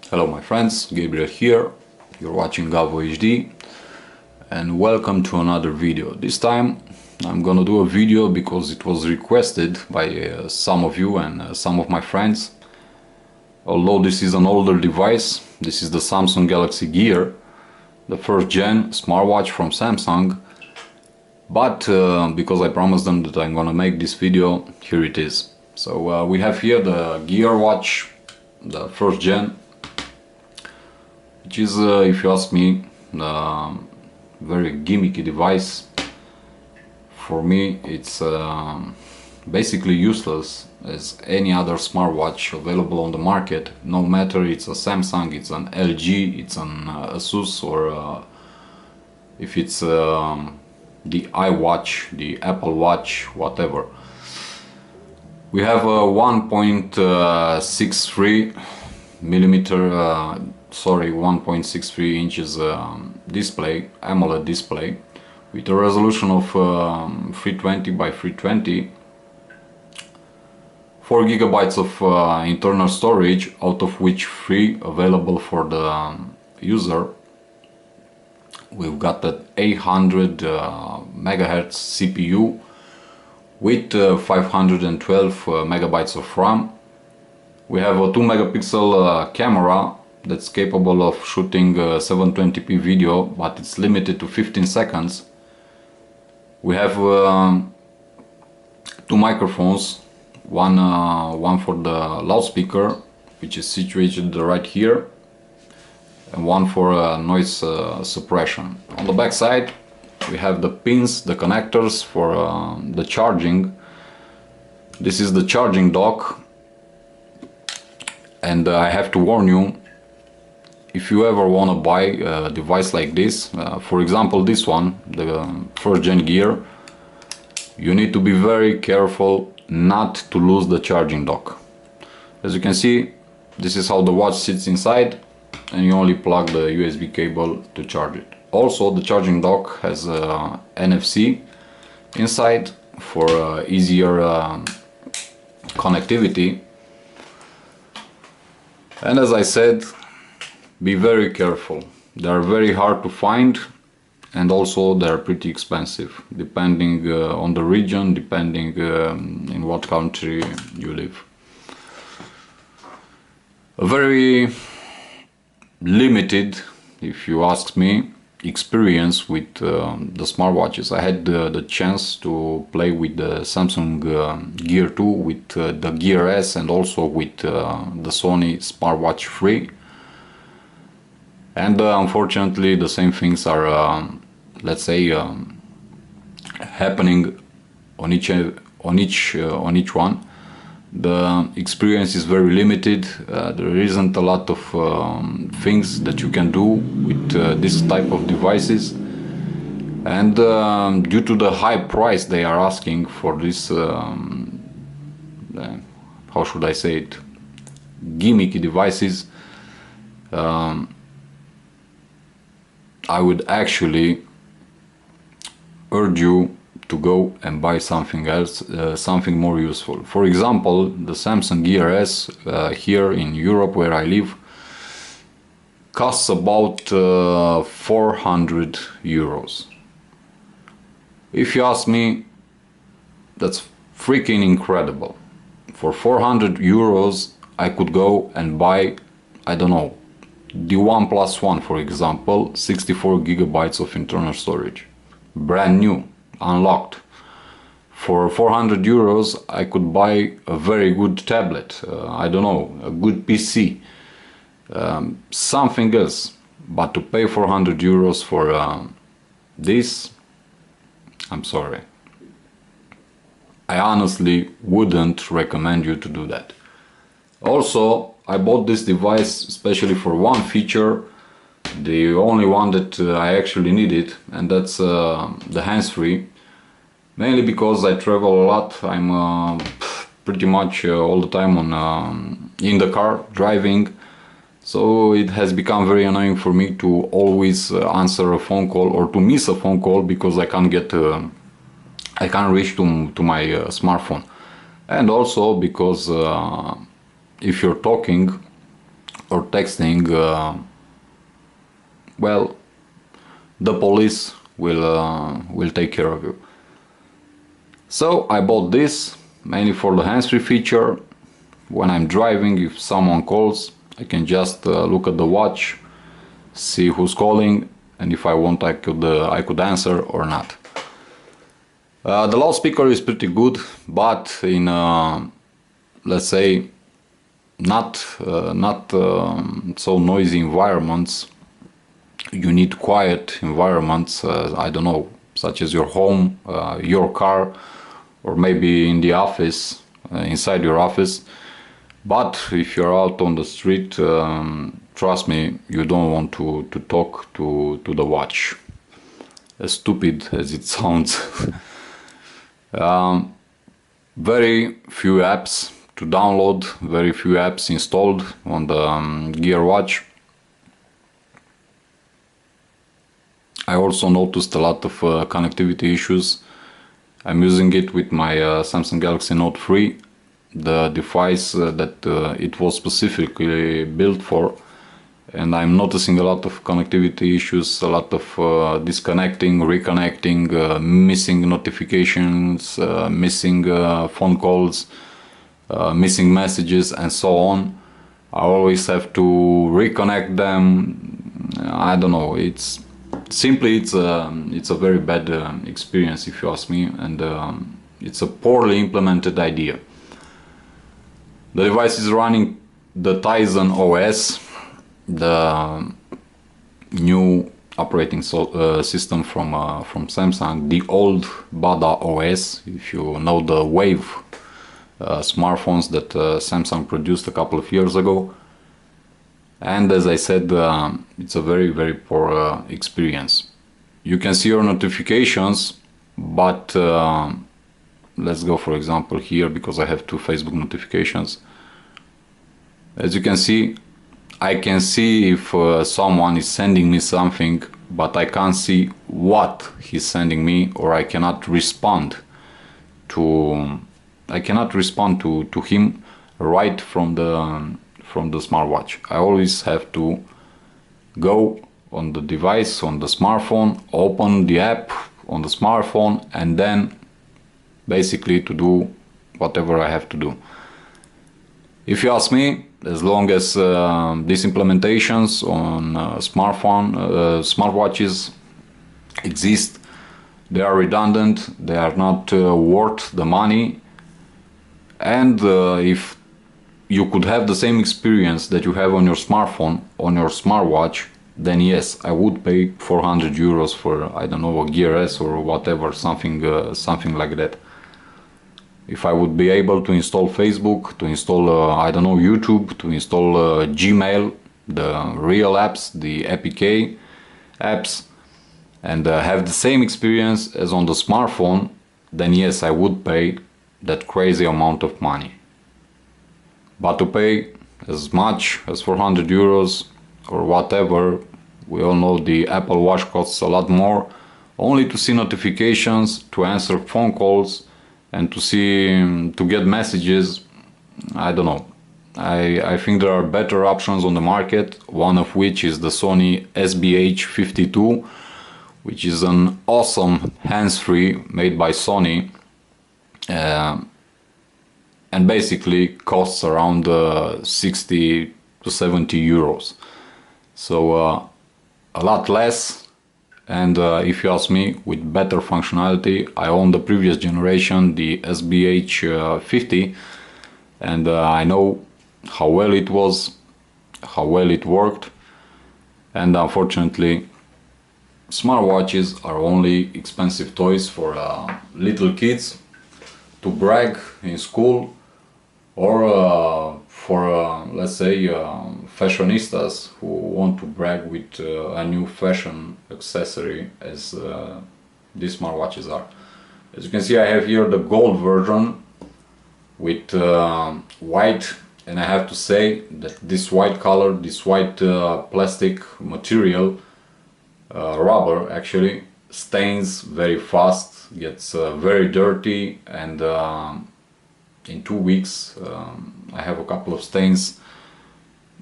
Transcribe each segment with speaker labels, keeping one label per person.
Speaker 1: Hello my friends, Gabriel here. You're watching Gavo HD and welcome to another video. This time I'm gonna do a video because it was requested by some of you and some of my friends. Although this is an older device, this is the Samsung Galaxy Gear, the first gen smartwatch from Samsung. But because I promised them that I'm gonna make this video, here it is. So we have here the Gear watch, the first gen, which is, if you ask me, a very gimmicky device. For me it's basically useless as any other smartwatch available on the market, no matter it's a Samsung, it's an LG, it's an Asus, or if it's the iWatch, the Apple Watch, whatever. We have a 1.63 inches display, AMOLED display, with a resolution of 320 by 320, 4 gigabytes of internal storage, out of which 3 available for the user. We've got an 800 megahertz CPU with 512 megabytes of RAM. We have a 2 megapixel camera that's capable of shooting 720p video, but it's limited to 15 seconds. We have 2 microphones, one for the loudspeaker, which is situated right here, and one for noise suppression. On the back side we have the pins, the connectors for the charging. This is the charging dock, and I have to warn you, if you ever want to buy a device like this, for example this one, the first gen Gear, you need to be very careful not to lose the charging dock. As you can see, this is how the watch sits inside, and you only plug the USB cable to charge it. Also, the charging dock has NFC inside for easier connectivity. And as I said, be very careful. They are very hard to find, and also they are pretty expensive, depending on the region, depending in what country you live. A very limited, if you ask me, experience with the smartwatches. I had the chance to play with the Samsung Gear 2, with the Gear S, and also with the Sony Smartwatch 3. And unfortunately the same things are, let's say, happening on each one. The experience is very limited. There isn't a lot of things that you can do with this type of devices, and due to the high price they are asking for this, how should I say it, gimmicky devices, I would actually urge you to go and buy something else, something more useful. For example, the Samsung Gear S here in Europe, where I live, costs about 400 euros. If you ask me, that's freaking incredible. For 400 euros I could go and buy, I don't know, the OnePlus One, for example, 64 gigabytes of internal storage, brand new, unlocked. For 400 euros I could buy a very good tablet, I don't know, a good PC, something else. But to pay 400 euros for this, I'm sorry, I honestly wouldn't recommend you to do that. Also, I bought this device especially for one feature, the only one that I actually needed, and that's the hands-free. Mainly because I travel a lot. I'm pretty much all the time in the car driving, so it has become very annoying for me to always answer a phone call, or to miss a phone call because I can't reach to my smartphone. And also because if you're talking or texting, well, the police will take care of you. So I bought this mainly for the hands-free feature. When I'm driving, if someone calls, I can just look at the watch, see who's calling, and if I want, I could answer or not. The loudspeaker is pretty good, but in let's say not so noisy environments. You need quiet environments. I don't know, such as your home, your car, or maybe in the office, inside your office. But if you're out on the street, trust me, you don't want to talk to the watch, as stupid as it sounds. Very few apps to download, very few apps installed on the Gear Watch. I also noticed a lot of connectivity issues. I'm using it with my Samsung Galaxy Note 3, the device that it was specifically built for, and I'm noticing a lot of connectivity issues, a lot of disconnecting, reconnecting, missing notifications, missing phone calls, missing messages, and so on. I always have to reconnect them. I don't know, it's a very bad experience, if you ask me, and it's a poorly implemented idea. The device is running the Tizen OS, the new operating system from Samsung, the old Bada OS, if you know the Wave smartphones that Samsung produced a couple of years ago. And as I said, it's a very poor experience. You can see your notifications, but let's go for example here, because I have two Facebook notifications. As you can see, I can see if someone is sending me something, but I can't see what he's sending me, or I cannot respond to him right from the smartwatch. I always have to go on the device, on the smartphone, open the app on the smartphone, and then basically to do whatever I have to do. If you ask me, as long as these implementations on smartwatches exist, they are redundant, they are not worth the money, and if you could have the same experience that you have on your smartphone, on your smartwatch, then yes, I would pay 400 euros for, I don't know, a Gear S or whatever, something like that. If I would be able to install Facebook, to install, I don't know, YouTube, to install Gmail, the real apps, the APK apps, and have the same experience as on the smartphone, then yes, I would pay that crazy amount of money. But to pay as much as 400 euros or whatever, we all know the Apple Watch costs a lot more, only to see notifications, to answer phone calls, and to get messages, I don't know. I think there are better options on the market, one of which is the Sony SBH52, which is an awesome hands-free made by Sony, and basically costs around 60 to 70 euros. So a lot less. And if you ask me, with better functionality. I own the previous generation, the SBH50, and I know how well it was, how well it worked, and unfortunately smartwatches are only expensive toys for little kids to brag in school, or for let's say fashionistas who want to brag with a new fashion accessory, as these smartwatches are. As you can see, I have here the gold version with white, and I have to say that this white color, this white plastic material, rubber actually, stains very fast, gets very dirty, and in 2 weeks I have a couple of stains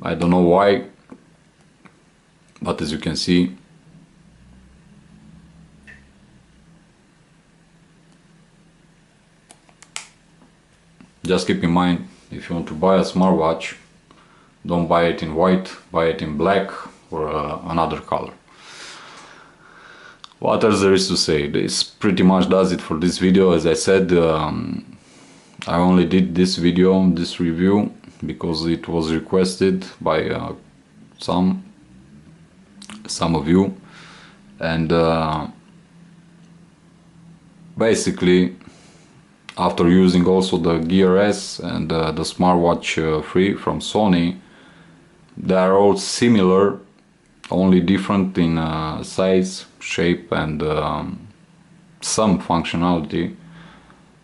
Speaker 1: I don't know why, but as you can see, just keep in mind, if you want to buy a smartwatch, don't buy it in white, buy it in black or another color. What else there is to say? This pretty much does it for this video. As I said, I only did this video, this review, because it was requested by some of you, and basically, after using also the Gear S and the Smartwatch 3 from Sony, they are all similar, only different in size, shape and some functionality.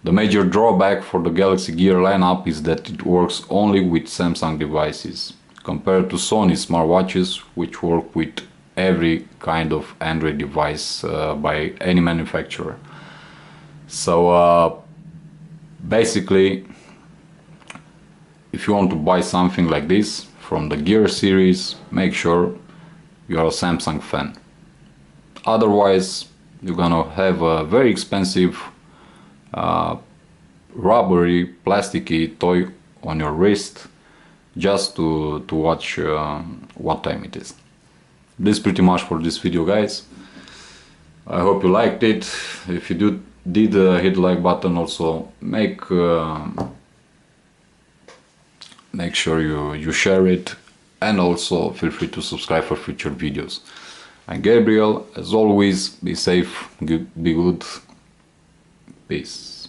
Speaker 1: The major drawback for the Galaxy Gear lineup is that it works only with Samsung devices, compared to Sony smartwatches, which work with every kind of Android device by any manufacturer. So basically, if you want to buy something like this from the Gear series, make sure you're a Samsung fan. Otherwise, you're gonna have a very expensive rubbery, plasticky toy on your wrist just to watch what time it is. This is pretty much for this video, guys. I hope you liked it. If you did hit the like button. Also make sure you share it, and also feel free to subscribe for future videos. I'm Gabriel. As always, be safe, be good, peace.